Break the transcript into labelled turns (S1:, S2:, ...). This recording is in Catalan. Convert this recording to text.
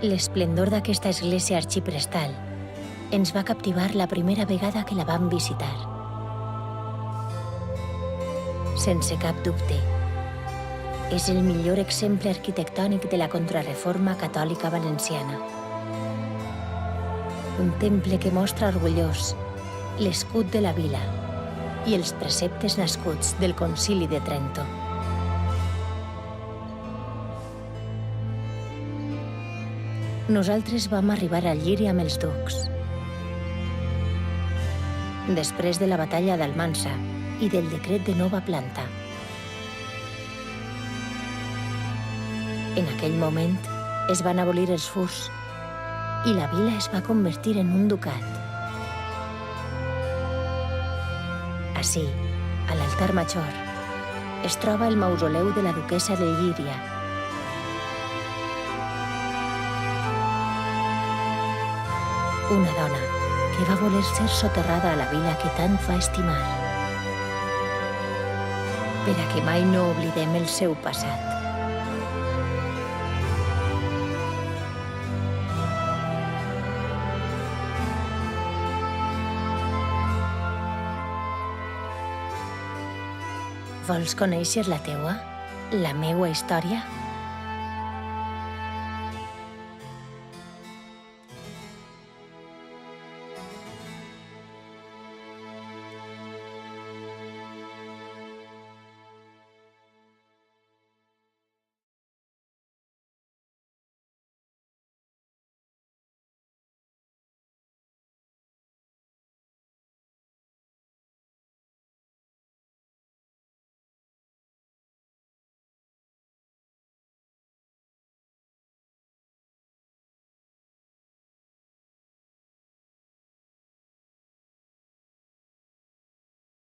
S1: L'esplendor d'aquesta església arxiprestal ens va captivar la primera vegada que la vam visitar. Sense cap dubte, és el millor exemple arquitectònic de la Contrareforma catòlica valenciana. Un temple que mostra orgullós l'escut de la vila i els preceptes nascuts del Concili de Trento. Nosaltres vam arribar a Llíria amb els ducs. Després de la batalla d'Almansa i del decret de nova planta. En aquell moment es van abolir els furs i la vila es va convertir en un ducat. Ací, a l'altar major, es troba el mausoleu de la duquessa de Llíria. Una dona que va voler ser soterrada a la vila que tant va estimar, per a que mai no oblidem el seu passat. Vols conèixer la teua? La meua història?